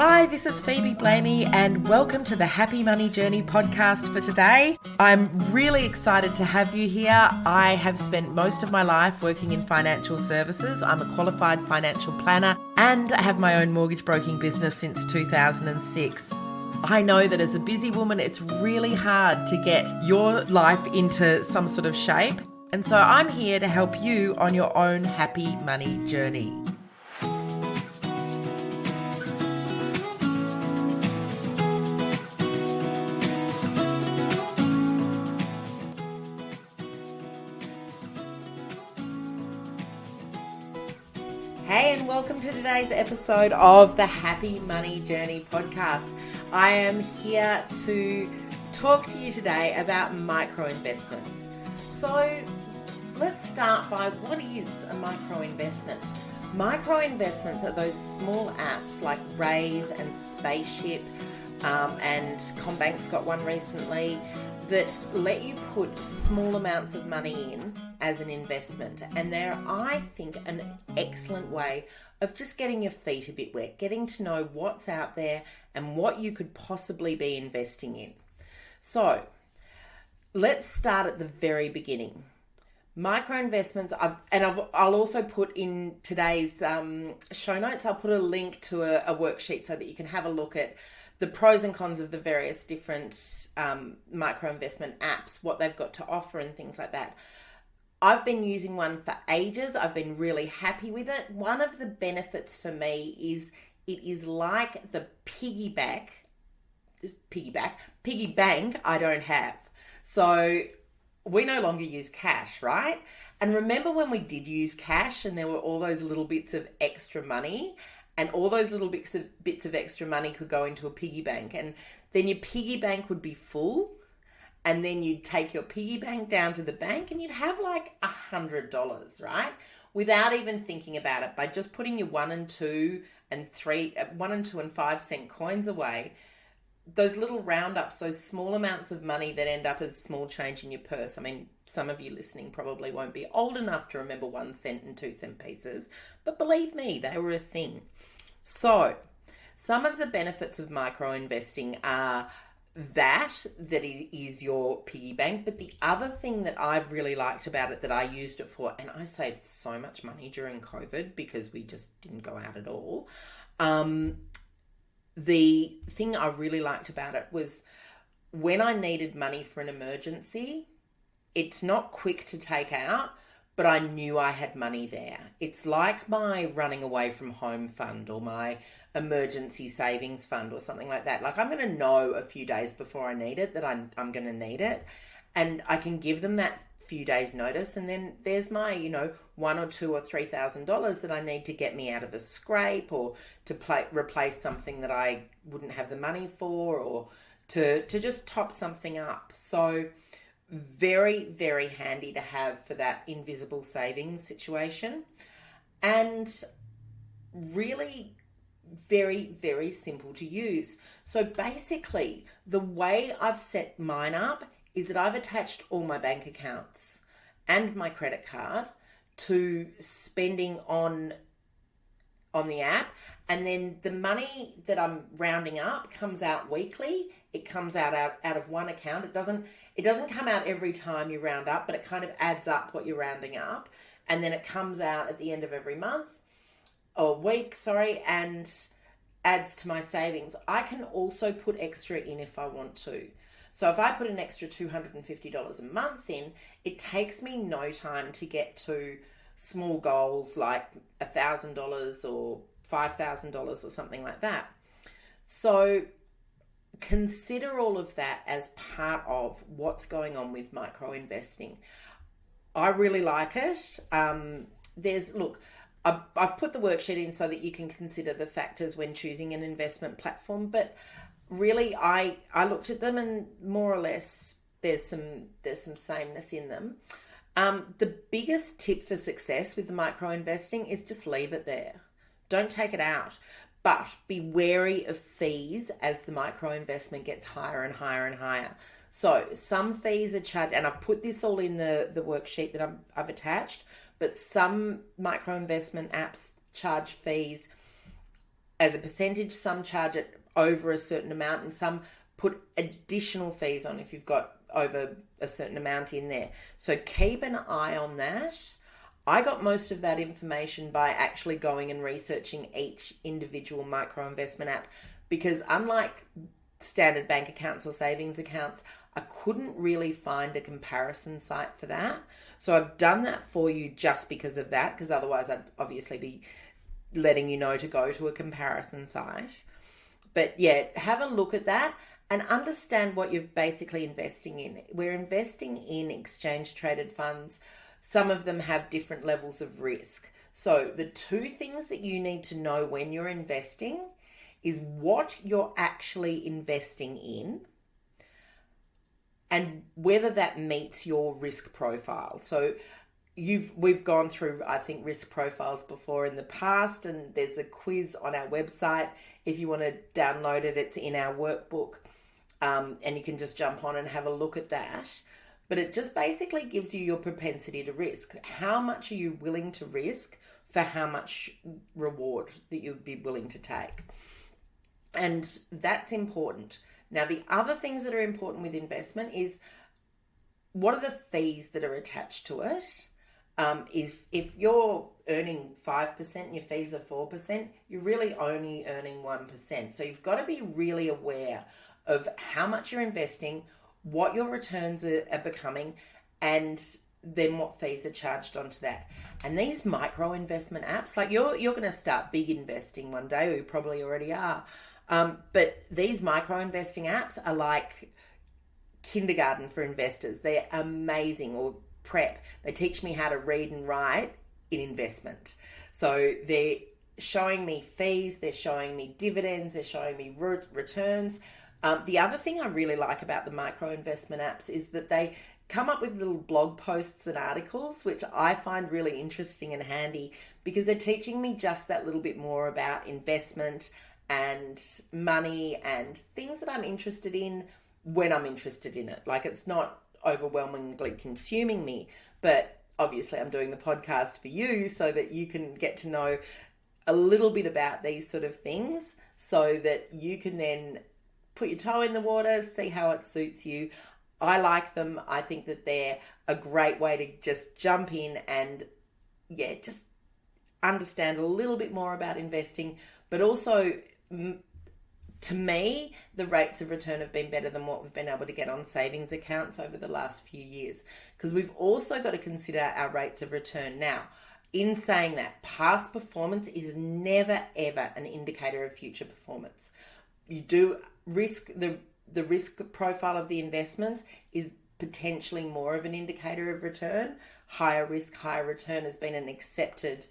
Hi, this is Phoebe Blamey and welcome to the Happy Money Journey podcast for today. I'm really excited to have you here. I have spent most of my life working in financial services. I'm a qualified financial planner and I have my own mortgage broking business since 2006. I know that as a busy woman, it's really hard to get your life into some sort of shape. And so I'm here to help you on your own happy money journey. Hey, and welcome to today's episode of the Happy Money Journey podcast. I am here to talk to you today about microinvestments. So let's start by what is a microinvestment? Microinvestments are those small apps like Raise and Spaceship, and CommBank's got one recently, that let you put small amounts of money in as an investment. And they're, I think, an excellent way of just getting your feet a bit wet, getting to know what's out there and what you could possibly be investing in. So let's start at the very beginning. Microinvestments, I'll also put in today's show notes, I'll put a link to a worksheet so that you can have a look at the pros and cons of the various different microinvestment apps, what they've got to offer and things like that. I've been using one for ages. I've been really happy with it. One of the benefits for me is it is like the piggy bank I don't have. So we no longer use cash, right? And remember when we did use cash and there were all those little bits of extra money? And all those little bits of extra money could go into a piggy bank. And then your piggy bank would be full. And then you'd take your piggy bank down to the bank and you'd have like $100, right? Without even thinking about it. By just putting your 1 and 2 and 5 cent coins away, those little roundups, those small amounts of money that end up as small change in your purse. I mean, some of you listening probably won't be old enough to remember 1 cent and 2 cent pieces, but believe me, they were a thing. So, some of the benefits of microinvesting are that it is your piggy bank, but the other thing that I've really liked about it that I used it for, and I saved so much money during COVID because we just didn't go out at all. The thing I really liked about it was when I needed money for an emergency, it's not quick to take out, but I knew I had money there. It's like my running away from home fund or my emergency savings fund or something like that. Like I'm going to know a few days before I need it that I'm going to need it. And I can give them that few days notice. And then there's my, $1,000 or $2,000 or $3,000 that I need to get me out of a scrape or to replace something that I wouldn't have the money for or to just top something up. So very, very handy to have for that invisible savings situation. And really very, very simple to use. So basically, the way I've set mine up is that I've attached all my bank accounts and my credit card to spending on the app. And then the money that I'm rounding up comes out weekly. It comes out of one account. It doesn't come out every time you round up, but it kind of adds up what you're rounding up. And then it comes out at the end of every month or week, and adds to my savings. I can also put extra in if I want to. So if I put an extra $250 a month in, it takes me no time to get to small goals like $1,000 or $5,000 or something like that. So consider all of that as part of what's going on with microinvesting. I really like it. I've put the worksheet in so that you can consider the factors when choosing an investment platform, but really I looked at them and more or less there's some sameness in them. The biggest tip for success with the microinvesting is just leave it there. Don't take it out, but be wary of fees as the microinvestment gets higher and higher and higher. So some fees are charged, and I've put this all in the worksheet that I've attached, but some microinvestment apps charge fees as a percentage, some charge it over a certain amount, and some put additional fees on if you've got over a certain amount in there. So keep an eye on that. I got most of that information by actually going and researching each individual micro investment app, because unlike standard bank accounts or savings accounts, I couldn't really find a comparison site for that. So I've done that for you just because of that, because otherwise I'd obviously be letting you know to go to a comparison site. But yeah, have a look at that and understand what you're basically investing in. We're investing in exchange traded funds. Some of them have different levels of risk. So the two things that you need to know when you're investing is what you're actually investing in and whether that meets your risk profile. So we've gone through, I think, risk profiles before in the past, and there's a quiz on our website. If you want to download it, it's in our workbook, and you can just jump on and have a look at that. But it just basically gives you your propensity to risk. How much are you willing to risk for how much reward that you'd be willing to take? And that's important. Now, the other things that are important with investment is what are the fees that are attached to it? If you're earning 5% and your fees are 4%, you're really only earning 1%. So you've got to be really aware of how much you're investing, what your returns are becoming, and then what fees are charged onto that. And these micro investment apps, like you're going to start big investing one day, or you probably already are. But these micro investing apps are like kindergarten for investors. They're amazing. Or prep. They teach me how to read and write in investment. So they're showing me fees, they're showing me dividends, they're showing me returns. The other thing I really like about the micro investment apps is that they come up with little blog posts and articles, which I find really interesting and handy, because they're teaching me just that little bit more about investment and money and things that I'm interested in when I'm interested in it. Like, it's not overwhelmingly consuming me, but obviously I'm doing the podcast for you so that you can get to know a little bit about these sort of things, so that you can then put your toe in the water, see how it suits you. I like them. I think that they're a great way to just jump in and just understand a little bit more about investing, but also to me, the rates of return have been better than what we've been able to get on savings accounts over the last few years, because we've also got to consider our rates of return. Now, in saying that, past performance is never, ever an indicator of future performance. You do risk, the risk profile of the investments is potentially more of an indicator of return. Higher risk, higher return has been an accepted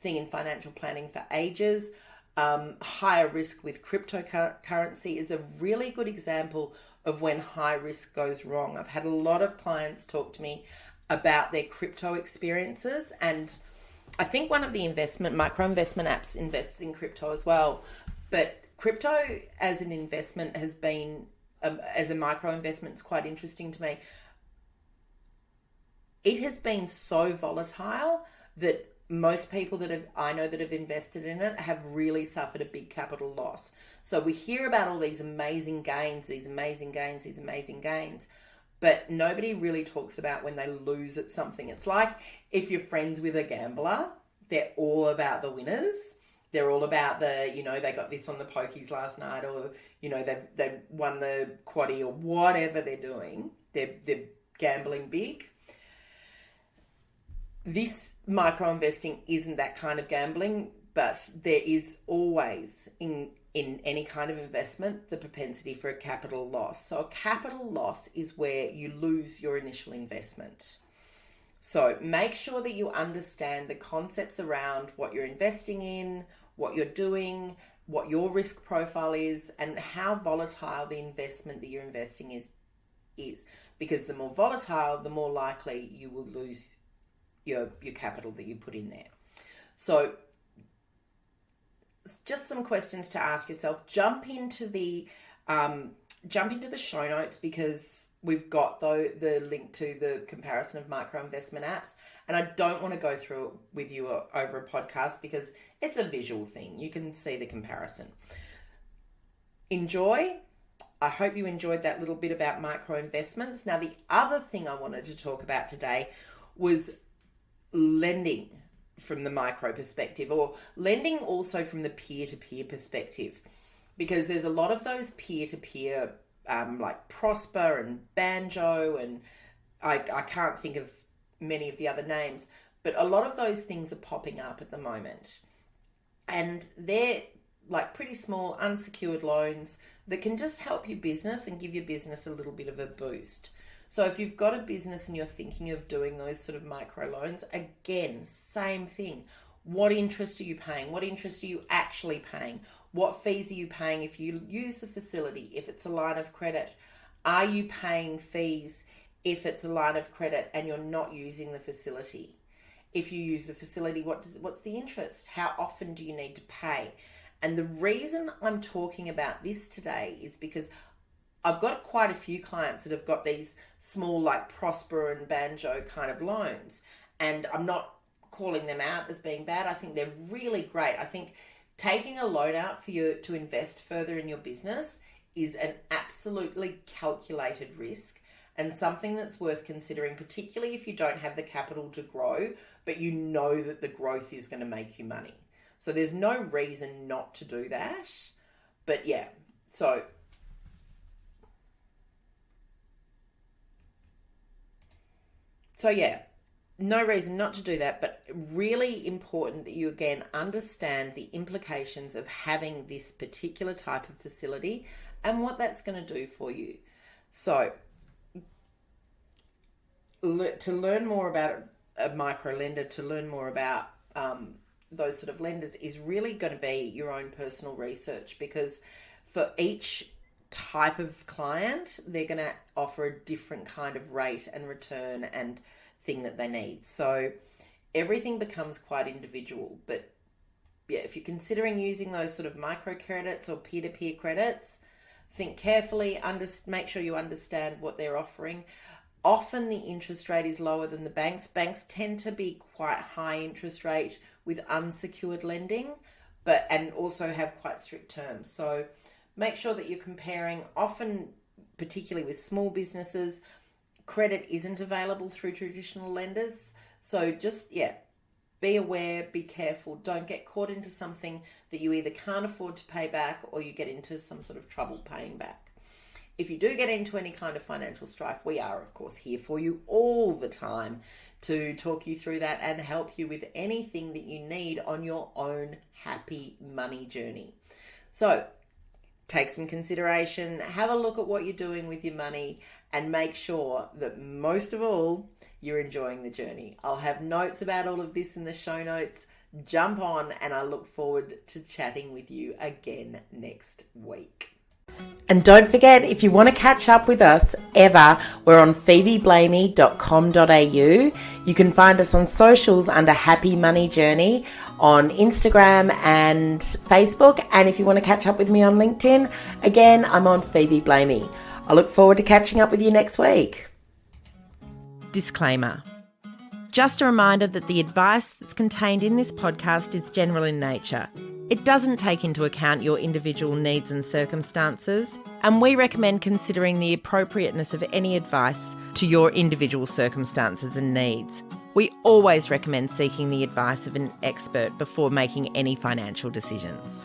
thing in financial planning for ages. Higher risk with cryptocurrency is a really good example of when high risk goes wrong. I've had a lot of clients talk to me about their crypto experiences, and I think one of the micro investment apps invests in crypto as well. But crypto as an investment has been, as a micro investment, is quite interesting to me. It has been so volatile that most people I know that have invested in it have really suffered a big capital loss. So we hear about all these amazing gains, but nobody really talks about when they lose at something. It's like if you're friends with a gambler, they're all about the winners. They're all about the, they got this on the pokies last night, or, they've won the quaddie, or whatever they're doing. They're gambling big. This micro investing isn't that kind of gambling, but there is always in any kind of investment the propensity for a capital loss. So a capital loss is where you lose your initial investment. So make sure that you understand the concepts around what you're investing in, what you're doing, what your risk profile is, and how volatile the investment that you're investing is. Because the more volatile, the more likely you will lose your capital that you put in there. So just some questions to ask yourself. Jump into the show notes, because we've got the link to the comparison of micro investment apps. And I don't want to go through it with you over a podcast because it's a visual thing. You can see the comparison. Enjoy. I hope you enjoyed that little bit about micro investments. Now, the other thing I wanted to talk about today was lending from the micro perspective, or lending also from the peer-to-peer perspective, because there's a lot of those peer-to-peer like Prosper and Banjo, and I can't think of many of the other names, but a lot of those things are popping up at the moment, and they're like pretty small unsecured loans that can just help your business and give your business a little bit of a boost. So if you've got a business and you're thinking of doing those sort of micro loans, again, same thing. What interest are you paying? What interest are you actually paying? What fees are you paying if you use the facility, if it's a line of credit? Are you paying fees if it's a line of credit and you're not using the facility? If you use the facility, what's the interest? How often do you need to pay? And the reason I'm talking about this today is because I've got quite a few clients that have got these small like Prosper and Banjo kind of loans. And I'm not calling them out as being bad. I think they're really great. I think taking a loan out for you to invest further in your business is an absolutely calculated risk and something that's worth considering, particularly if you don't have the capital to grow, but you know that the growth is going to make you money. So there's no reason not to do that. But yeah, so yeah, no reason not to do that, but really important that you again understand the implications of having this particular type of facility and what that's going to do for you. So to learn more about a micro lender, to learn more about those sort of lenders is really going to be your own personal research, because for each type of client, they're going to offer a different kind of rate and return and thing that they need. So everything becomes quite individual. But yeah, if you're considering using those sort of micro credits or peer-to-peer credits, think carefully, make sure you understand what they're offering. Often the interest rate is lower than the banks. Banks tend to be quite high interest rate with unsecured lending, and also have quite strict terms. So make sure that you're comparing. Often, particularly with small businesses, credit isn't available through traditional lenders. So just, be aware, be careful. Don't get caught into something that you either can't afford to pay back or you get into some sort of trouble paying back. If you do get into any kind of financial strife, we are, of course, here for you all the time to talk you through that and help you with anything that you need on your own happy money journey. So take some consideration, have a look at what you're doing with your money, and make sure that most of all, you're enjoying the journey. I'll have notes about all of this in the show notes. Jump on, and I look forward to chatting with you again next week. And don't forget, if you want to catch up with us ever, we're on phoebeblamey.com.au. You can find us on socials under Happy Money Journey on Instagram and Facebook. And if you want to catch up with me on LinkedIn, again, I'm on Phoebe Blamey. I look forward to catching up with you next week. Disclaimer. Just a reminder that the advice that's contained in this podcast is general in nature. It doesn't take into account your individual needs and circumstances, and we recommend considering the appropriateness of any advice to your individual circumstances and needs. We always recommend seeking the advice of an expert before making any financial decisions.